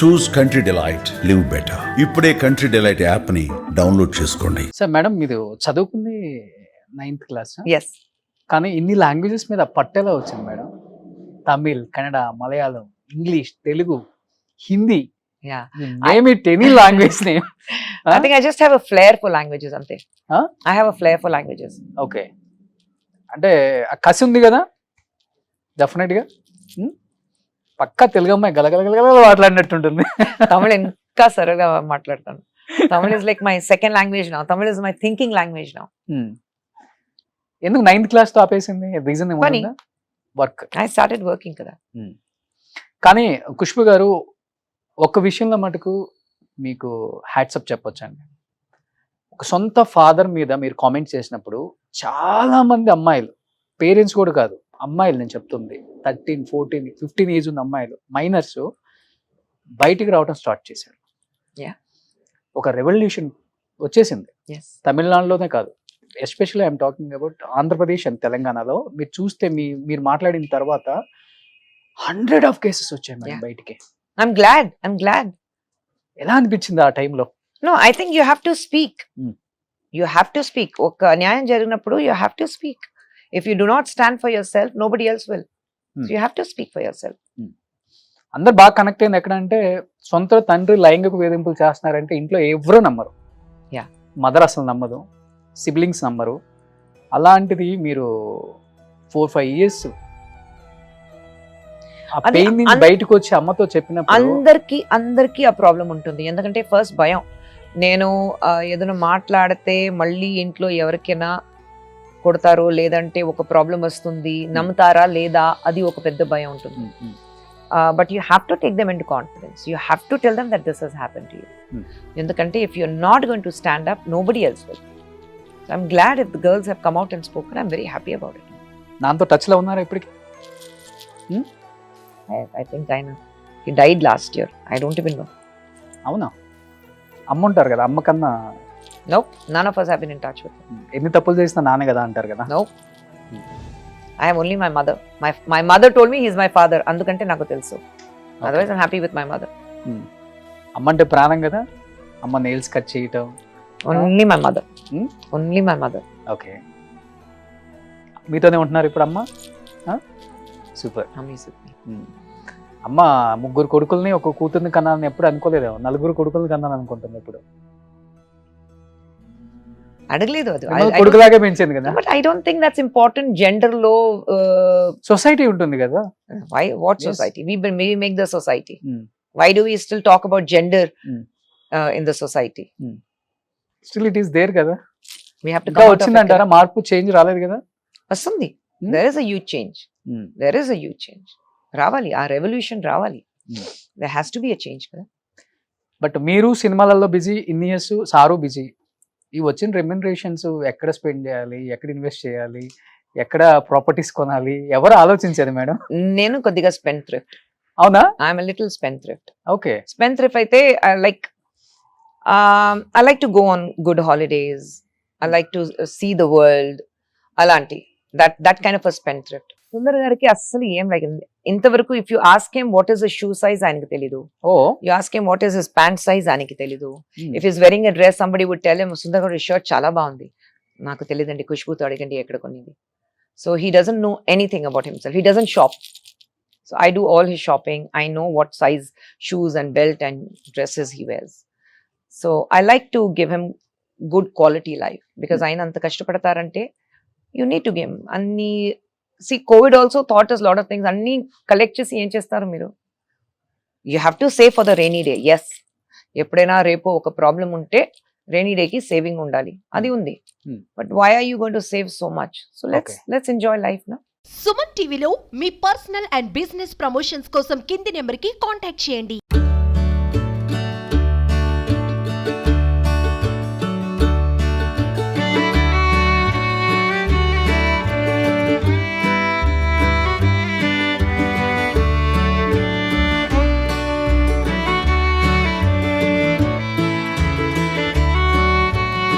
చూస్ country delight, live better. ఇప్పుడే country delight app ని download చేసుకోండి. సార్ మేడం మీరు చదువుకుంది 9th క్లాస్, ఎస్. కానీ ఇన్ని లాంగ్వేజెస్ మీద పట్టేలా వచ్చింది madam. Tamil, Kannada, Malayalam, English, Telugu, Hindi, Yeah. Name it any language name. I think I just have a flair for languages, ante. Huh? I have a flair for languages. Okay, అంటే ఆ కసి ఉంది కదా డెఫినెట్ గా. పక్కా తెలుగు అమ్మాయి గలగలగల మాట్లాడినట్టుంటుంది. Tamil ఇంకా సరళగా మాట్లాడతాను. Tamil is like my second language now. Tamil is my thinking language now. ఎందుకు 9th క్లాస్ తో ఆపేసింది? రీజన్ ఏమన్నా? వర్క్. I started working కదా. కానీ ఖుష్బు గారు ఒక విషయంలో మటుకు మీకు హ్యాట్సప్ చెప్పొచ్చండి. ఒక సొంత ఫాదర్ మీద మీరు కామెంట్ చేసినప్పుడు చాలా మంది అమ్మాయిలు, పేరెంట్స్ కూడా కాదు, అమ్మాయిలు నేను చెప్తుంది 13, 14, 15 ఏజ్ ఉన్న అమ్మాయిలు, మైనర్స్ బయటికి రావడం స్టార్ట్ చేశారు. Yeah. ఒక రెవల్యూషన్ వచ్చేసింది. Yes. తమిళనాడులోనే కాదు, especially I'm talking about Andhra Pradesh and తెలంగాణలో. మీరు చూస్తే మీరు మాట్లాడిన తర్వాత 100 of cases వచ్చాయి మేడం Yeah. బయటికి. I'm glad. ఎలా అనిపించింది ఆ టైంలో? No, I think you have to speak. You have to speak. ఒక న్యాయం జరిగినప్పుడు you have to speak. If you do not stand for yourself, nobody else will. So you have to speak for yourself. అందరు బాగా connect అయింది ఎక్కడంటే, సొంత తండ్రి లైంగిక వేధింపులు చేస్తున్నారంటే ఇంట్లో ఎవరు నమ్మరు. Yeah. మదర్ అసలు నమ్మదు, సిబ్లింగ్స్ నమ్మరు. అలాంటిది మీరు 4-5 years ఆ పెయిన్ నుంచి బయటకు వచ్చి అమ్మతో చెప్పినప్పుడు అందరికి ఆ ప్రాబ్లం ఉంటుంది. ఎందుకంటే ఫస్ట్ భయం, నేను ఏదైనా మాట్లాడితే మళ్ళీ ఇంట్లో ఎవరికైనా కొడతారో, లేదంటే ఒక ప్రాబ్లం వస్తుంది, నమ్ముతారా లేదా, అది ఒక పెద్ద భయం ఉంటుంది. But you have to take them in to confidence. You have to tell them that this has happen to you. ఎందుకంటే if you are not going to stand up, nobody else will. So I'm glad if the girls have come out and spoken. I'm very happy about it. నాతో touch లో ఉన్నారా ఇప్పటికి? I think he died last year. I don't even know. అవునా? అమ్మ ఉంటారు కదా, అమ్మ కన్నా. Nope, none of us have been in touch with him. ఎన్ని తప్పులు చేసినా నాన్న కదా అంటారు కదా. Nope. I have only my mother. My mother told me he's my father. అందుకంటే నాకు తెలుసు. Otherwise I'm happy with my mother. అమ్మ అంటే ప్రాణం కదా. అమ్మ నెయిల్స్ కట్ చేయటం. Only my mother. Only my mother. Okay, మీతోనే ఉంటున్నారు ఇప్పుడు అమ్మ? సూపర్. అమ్మ 3 కొడుకుల్ని 1 కూతుర్ని కన్నాను ఎప్పుడు అనుకోలేదేమో. 4 కొడుకుల్ని కన్నాను అనుకుంటుంది ఇప్పుడు. అడగలేదు అది. కొడుకులాగే పెంచింది కదా. But I don't think that's important. Gender లో సొసైటీ ఉంటుంది కదా. Why what society? we make the society. Why do we still talk about gender in the society? Still it is there కదా. We have to come out of it. వచ్చిందంటారా మార్పు? Change రాలేదు కదా. వస్తుంది. There is a huge change. There is a huge change. రావాలి, ఆ revolution రావాలి. There has to be a change కదా. But మీరు సినిమాలలో బిజీ, ఇన్ని ఇయర్స్ సారు బిజీ. ఈ వచ్చిన రెమ్యునరేషన్స్ ఎక్కడ స్పెండ్ చేయాలి, ఎక్కడ ఇన్వెస్ట్ చేయాలి, ఎక్కడ ప్రాపర్టీస్ కొనాలి, ఎవరు ఆలోచించేది మేడం? నేను కొద్దిగా స్పెండ్ థ్రిఫ్ట్. అవునా? I'm little spend thrift. Okay. Spend thrift అయితే I like to go on good holidays. I like to see the world. అలాంటి that kind of a spend thrift. Sundar గారికి అస్సలు ఏం లైక్ ఇంతవరకు if you ask him what is the shoe size ఆయనకి తెలీదు. You ask him what is his pant size ఆయనకి తెలీదు. If is wearing a dress somebody would tell him Sundar గారి shirt చాలా బాగుంది, నాకు తెలియదండి, ఖుష్బుతో అడగండి ఎక్కడ కొనింది. So he doesn't know anything about himself. He doesn't shop. So I do all his shopping. I know what size shoes and belt and dresses he wears. So I like to give him good quality life because ఆయన అంత కష్టపడతారంటే you need to give అన్ని. see covid also taught us lot of things. అన్ని collect చేసి ఏం చేస్తారు మీరు? you have to save for the rainy day. yes, ఎప్పుడైనా రేపు ఒక ప్రాబ్లం ఉంటే rainy day కి సేవింగ్ ఉండాలి, అది ఉంది. but why are you going to save so much? so let's enjoy life na. Suman టీవీలో మీ పర్సనల్ అండ్ బిజినెస్ ప్రమోషన్స్ కోసం కింది నెంబర్ కి కాంటాక్ట్ చేయండి.